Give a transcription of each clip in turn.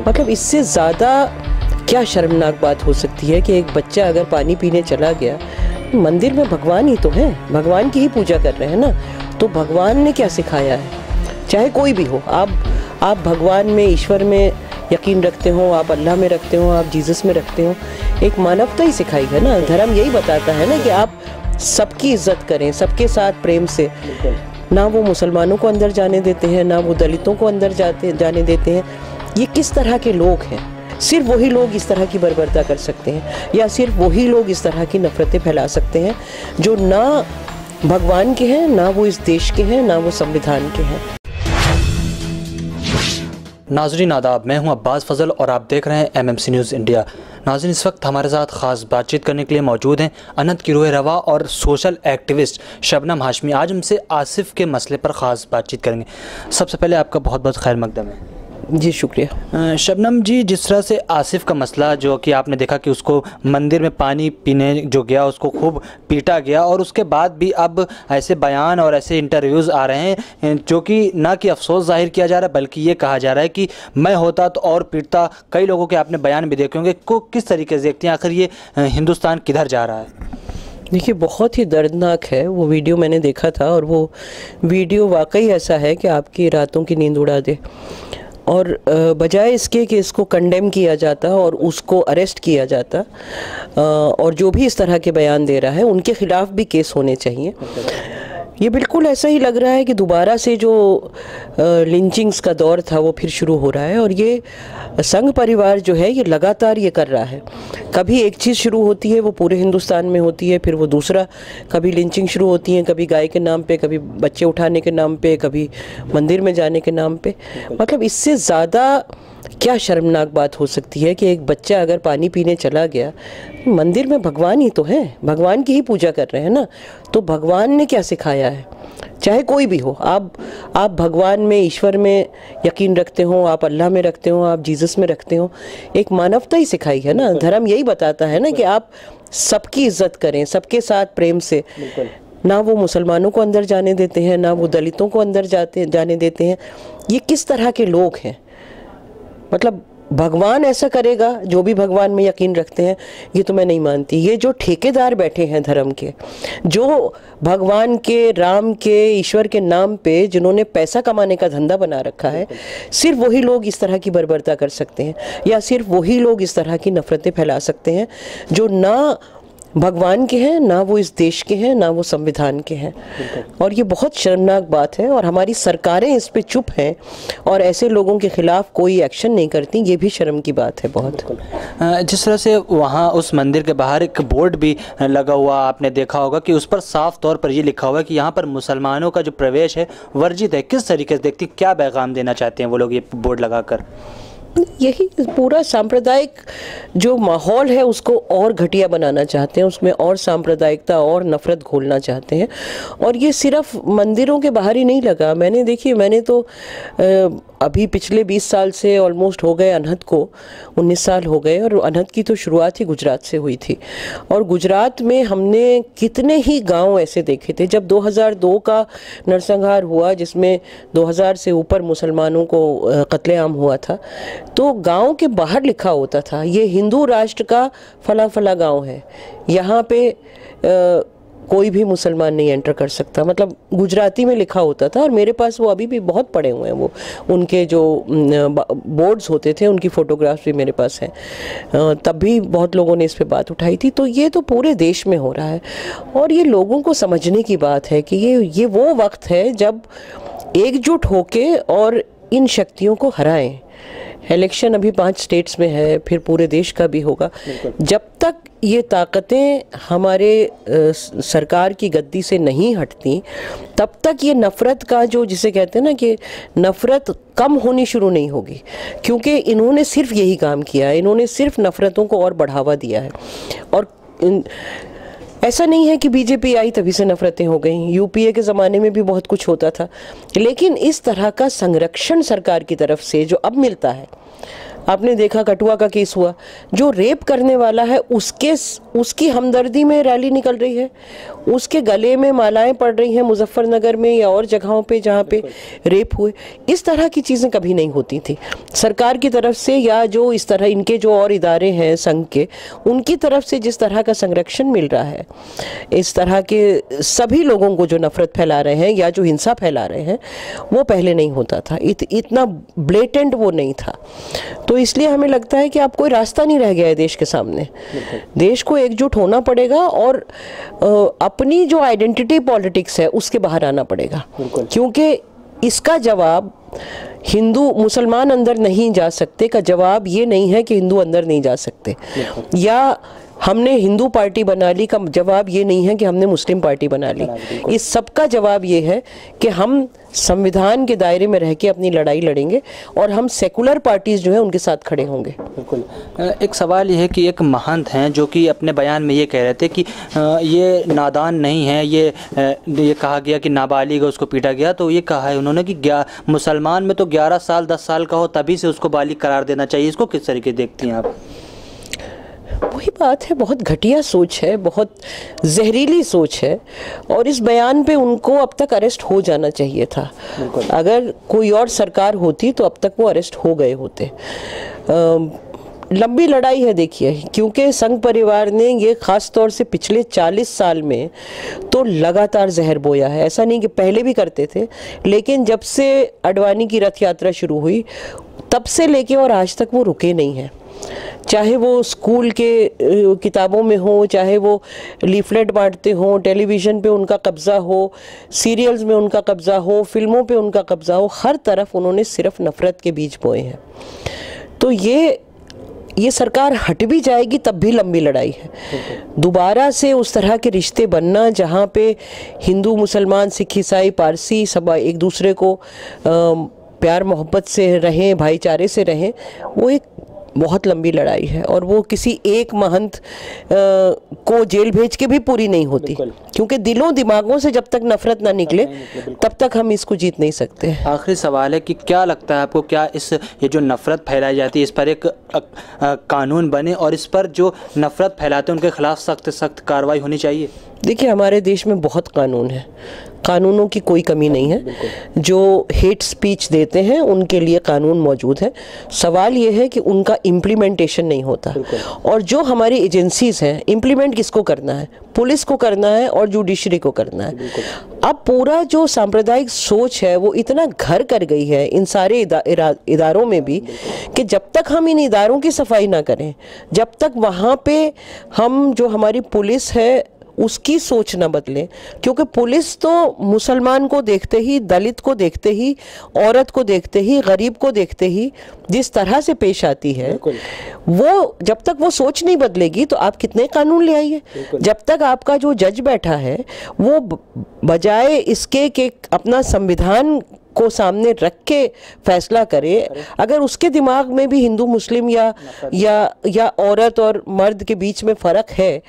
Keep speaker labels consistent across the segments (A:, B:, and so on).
A: मतलब इससे ज़्यादा क्या शर्मनाक बात हो सकती है कि एक बच्चा अगर पानी पीने चला गया, मंदिर में भगवान ही तो है, भगवान की ही पूजा कर रहे हैं ना, तो भगवान ने क्या सिखाया है, चाहे कोई भी हो, आप भगवान में, ईश्वर में यकीन रखते हो, आप अल्लाह में रखते हो, आप जीसस में रखते हो, एक मानवता ही सिखाई है ना। धर्म यही बताता है ना कि आप सबकी इज्जत करें, सबके साथ प्रेम से। ना वो मुसलमानों को अंदर जाने देते हैं, ना वो दलितों को अंदर जाने देते हैं। ये किस तरह के लोग हैं? सिर्फ वही लोग इस तरह की बर्बरता कर सकते हैं, या सिर्फ वही लोग इस तरह की नफरतें फैला सकते हैं जो ना भगवान के हैं, ना वो इस देश के हैं, ना वो संविधान के हैं।
B: नाज़रीन आदाब, मैं हूं अब्बास फजल और आप देख रहे हैं MMC न्यूज़ इंडिया। नाज़रीन, इस वक्त हमारे साथ ख़ास बातचीत करने के लिए मौजूद हैं अनंत की रूह रवा और सोशल एक्टिविस्ट शबनम हाशमी। आज हमसे आसिफ के मसले पर ख़ास बातचीत करेंगे। सबसे पहले आपका बहुत बहुत खैर मकदम है।
A: जी शुक्रिया।
B: शबनम जी, जिस तरह से आसिफ का मसला, जो कि आपने देखा कि उसको मंदिर में पानी पीने जो गया उसको खूब पीटा गया, और उसके बाद भी अब ऐसे बयान और ऐसे इंटरव्यूज़ आ रहे हैं जो कि ना कि अफसोस जाहिर किया जा रहा है, बल्कि ये कहा जा रहा है कि मैं होता तो और पीटता। कई लोगों के आपने बयान भी देखे होंगे। को किस तरीके से देखते हैं आखिर ये हिंदुस्तान किधर जा रहा है?
A: देखिए, बहुत ही दर्दनाक है। वो वीडियो मैंने देखा था और वो वीडियो वाकई ऐसा है कि आपकी रातों की नींद उड़ा दे। और बजाय इसके कि इसको कंडेम किया जाता और उसको अरेस्ट किया जाता, और जो भी इस तरह के बयान दे रहा है उनके ख़िलाफ़ भी केस होने चाहिए। ये बिल्कुल ऐसा ही लग रहा है कि दोबारा से जो लिंचिंग्स का दौर था वो फिर शुरू हो रहा है। और ये संघ परिवार जो है ये लगातार ये कर रहा है। कभी एक चीज़ शुरू होती है, वो पूरे हिंदुस्तान में होती है, फिर वो दूसरा, कभी लिंचिंग शुरू होती है, कभी गाय के नाम पे, कभी बच्चे उठाने के नाम पे, कभी मंदिर में जाने के नाम पे। मतलब इससे ज़्यादा क्या शर्मनाक बात हो सकती है कि एक बच्चा अगर पानी पीने चला गया, मंदिर में भगवान ही तो है, भगवान की ही पूजा कर रहे हैं ना, तो भगवान ने क्या सिखाया है, चाहे कोई भी हो, आप भगवान में, ईश्वर में यकीन रखते हो, आप अल्लाह में रखते हो, आप जीसस में रखते हो, एक मानवता ही सिखाई है ना। धर्म यही बताता है ना कि आप सबकी इज्जत करें, सबके साथ प्रेम से। ना वो मुसलमानों को अंदर जाने देते हैं, ना वो दलितों को अंदर जाने देते हैं। ये किस तरह के लोग हैं? मतलब भगवान ऐसा करेगा, जो भी भगवान में यकीन रखते हैं, ये तो मैं नहीं मानती। ये जो ठेकेदार बैठे हैं धर्म के, जो भगवान के, राम के, ईश्वर के नाम पे जिन्होंने पैसा कमाने का धंधा बना रखा है, सिर्फ वही लोग इस तरह की बर्बरता कर सकते हैं, या सिर्फ वही लोग इस तरह की नफरतें फैला सकते हैं जो ना भगवान के हैं, ना वो इस देश के हैं, ना वो संविधान के हैं। और ये बहुत शर्मनाक बात है, और हमारी सरकारें इस पे चुप हैं और ऐसे लोगों के खिलाफ कोई एक्शन नहीं करती। ये भी शर्म की बात है बहुत।
B: जिस तरह से वहाँ उस मंदिर के बाहर एक बोर्ड भी लगा हुआ, आपने देखा होगा कि उस पर साफ तौर पर ये लिखा हुआ है कि यहाँ पर मुसलमानों का जो प्रवेश है वर्जित है। किस तरीके से देखती, क्या पैगाम देना चाहते हैं वो लोग ये बोर्ड लगाकर?
A: यही पूरा सांप्रदायिक जो माहौल है उसको और घटिया बनाना चाहते हैं, उसमें और सांप्रदायिकता और नफरत घोलना चाहते हैं। और ये सिर्फ मंदिरों के बाहर ही नहीं लगा। मैंने तो अभी पिछले 20 साल से ऑलमोस्ट हो गए, अनहद को 19 साल हो गए, और अनहद की तो शुरुआत ही गुजरात से हुई थी। और गुजरात में हमने कितने ही गांव ऐसे देखे थे। जब 2002 का नरसंहार हुआ, जिसमें 2000 से ऊपर मुसलमानों को कत्लेआम हुआ था, तो गांव के बाहर लिखा होता था, ये हिंदू राष्ट्र का फला फला गांव है, यहाँ पे कोई भी मुसलमान नहीं एंटर कर सकता। मतलब गुजराती में लिखा होता था। और मेरे पास वो अभी भी बहुत पड़े हुए हैं, वो उनके जो बोर्ड्स होते थे उनकी फ़ोटोग्राफ्स भी मेरे पास हैं। तब भी बहुत लोगों ने इस पे बात उठाई थी। तो ये तो पूरे देश में हो रहा है, और ये लोगों को समझने की बात है कि ये वो वक्त है जब एकजुट होके और इन शक्तियों को हराएं। इलेक्शन अभी 5 स्टेट्स में है, फिर पूरे देश का भी होगा। जब तक ये ताकतें हमारे सरकार की गद्दी से नहीं हटती, तब तक ये नफ़रत का जो, जिसे कहते हैं ना कि नफ़रत कम होनी शुरू नहीं होगी। क्योंकि इन्होंने सिर्फ यही काम किया है, इन्होंने सिर्फ नफ़रतों को और बढ़ावा दिया है। और ऐसा नहीं है कि बीजेपी आई तभी से नफरतें हो गई, यूपीए के ज़माने में भी बहुत कुछ होता था। लेकिन इस तरह का संरक्षण सरकार की तरफ से जो अब मिलता है, आपने देखा कठुआ का केस हुआ, जो रेप करने वाला है उसकी हमदर्दी में रैली निकल रही है, उसके गले में मालाएं पड़ रही हैं मुजफ्फरनगर में या और जगहों पे जहाँ पे रेप हुए। इस तरह की चीज़ें कभी नहीं होती थी सरकार की तरफ से, या जो इस तरह इनके जो और इदारे हैं संघ के, उनकी तरफ से जिस तरह का संरक्षण मिल रहा है इस तरह के सभी लोगों को जो नफरत फैला रहे हैं या जो हिंसा फैला रहे हैं, वो पहले नहीं होता था। इतना ब्लेटेंट वो नहीं था। तो इसलिए हमें लगता है कि अब कोई रास्ता नहीं रह गया है देश के सामने। देश को एकजुट होना पड़ेगा और अपनी जो आइडेंटिटी पॉलिटिक्स है उसके बाहर आना पड़ेगा, क्योंकि इसका जवाब हिंदू मुसलमान अंदर नहीं जा सकते का जवाब ये नहीं है कि हिंदू अंदर नहीं जा सकते, या हमने हिंदू पार्टी बना ली का जवाब ये नहीं है कि हमने मुस्लिम पार्टी बना ली। इस सब का जवाब ये है कि हम संविधान के दायरे में रह के अपनी लड़ाई लड़ेंगे और हम सेकुलर पार्टीज जो है उनके साथ खड़े होंगे।
B: बिल्कुल। एक सवाल ये है कि एक महंत हैं जो कि अपने बयान में ये कह रहे थे कि ये नादान नहीं है, ये कहा गया कि नाबालिग उसको पीटा गया, तो ये कहा है उन्होंने कि मुसलमान में तो 11 साल 10 साल का हो तभी से उसको बालिग करार देना चाहिए। इसको किस तरीके देखती हैं आप?
A: वही बात है, बहुत घटिया सोच है, बहुत जहरीली सोच है, और इस बयान पे उनको अब तक अरेस्ट हो जाना चाहिए था। अगर कोई और सरकार होती तो अब तक वो अरेस्ट हो गए होते। लंबी लड़ाई है देखिए, क्योंकि संघ परिवार ने ये ख़ास तौर से पिछले 40 साल में तो लगातार जहर बोया है। ऐसा नहीं कि पहले भी करते थे, लेकिन जब से अडवाणी की रथ यात्रा शुरू हुई तब से लेके और आज तक वो रुके नहीं हैं। चाहे वो स्कूल के किताबों में हो, चाहे वो लीफलेट बांटते हो, टेलीविज़न पे उनका कब्ज़ा हो, सीरियल्स में उनका कब्ज़ा हो, फिल्मों पे उनका कब्ज़ा हो, हर तरफ उन्होंने सिर्फ नफ़रत के बीज बोए हैं। तो ये सरकार हट भी जाएगी तब भी लंबी लड़ाई है। दोबारा से उस तरह के रिश्ते बनना जहाँ पे हिंदू मुसलमान सिख ईसाई पारसी सब एक दूसरे को प्यार मोहब्बत से रहें, भाईचारे से रहें, वो एक बहुत लंबी लड़ाई है और वो किसी एक महंत को जेल भेज के भी पूरी नहीं होती, क्योंकि दिलों दिमागों से जब तक नफरत ना निकले तब तक हम इसको जीत नहीं सकते।
B: आखिरी सवाल है कि क्या लगता है आपको, क्या ये जो नफरत फैलाई जाती है इस पर एक कानून बने और इस पर जो नफरत फैलाते हैं उनके खिलाफ सख्त कार्रवाई होनी चाहिए?
A: देखिए, हमारे देश में बहुत कानून है, कानूनों की कोई कमी नहीं है। जो हेट स्पीच देते हैं उनके लिए कानून मौजूद है। सवाल ये है कि उनका इम्प्लीमेंटेशन नहीं होता, और जो हमारी एजेंसीज हैं इम्प्लीमेंट किसको करना है? पुलिस को करना है और जुडिशरी को करना है। अब पूरा जो सांप्रदायिक सोच है वो इतना घर कर गई है इन सारे इदारों में भी कि जब तक हम इन इदारों की सफाई ना करें, जब तक वहाँ पे हम जो हमारी पुलिस है उसकी सोच न बदले, क्योंकि पुलिस तो मुसलमान को देखते ही, दलित को देखते ही, औरत को देखते ही, गरीब को देखते ही जिस तरह से पेश आती है, वो जब तक वो सोच नहीं बदलेगी तो आप कितने कानून ले आइए। जब तक आपका जो जज बैठा है वो बजाय इसके कि अपना संविधान को सामने रख के फैसला करे, अगर उसके दिमाग में भी हिंदू मुस्लिम या औरत और मर्द के बीच में फ़र्क है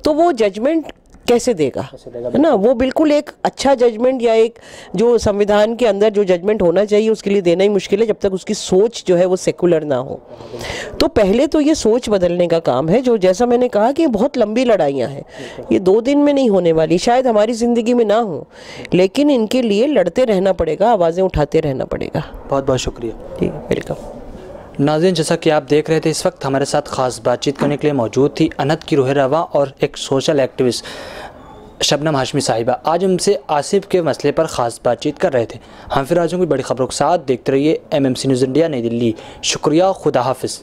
A: तो वो जजमेंट कैसे देगा, है ना? वो बिल्कुल एक अच्छा जजमेंट या एक जो संविधान के अंदर जो जजमेंट होना चाहिए उसके लिए देना ही मुश्किल है जब तक उसकी सोच जो है वो सेकुलर ना हो। तो पहले तो ये सोच बदलने का काम है, जो जैसा मैंने कहा कि बहुत लंबी लड़ाइयाँ हैं, ये 2 दिन में नहीं होने वाली, शायद हमारी ज़िंदगी में ना हो, लेकिन इनके लिए लड़ते रहना पड़ेगा, आवाज़ें उठाते रहना पड़ेगा।
B: बहुत बहुत शुक्रिया।
A: ठीक है, वेलकम।
B: नाज़रीन, जैसा कि आप देख रहे थे, इस वक्त हमारे साथ ख़ास बातचीत करने के लिए मौजूद थी अनहद की रूह रवा और एक सोशल एक्टिविस्ट शबनम हाशमी साहिबा। आज हमसे आसिफ के मसले पर ख़ास बातचीत कर रहे थे। हम फिर आज की बड़ी खबरों के साथ देखते रहिए MMC न्यूज़ इंडिया, नई दिल्ली। शुक्रिया, खुदा हाफिज़।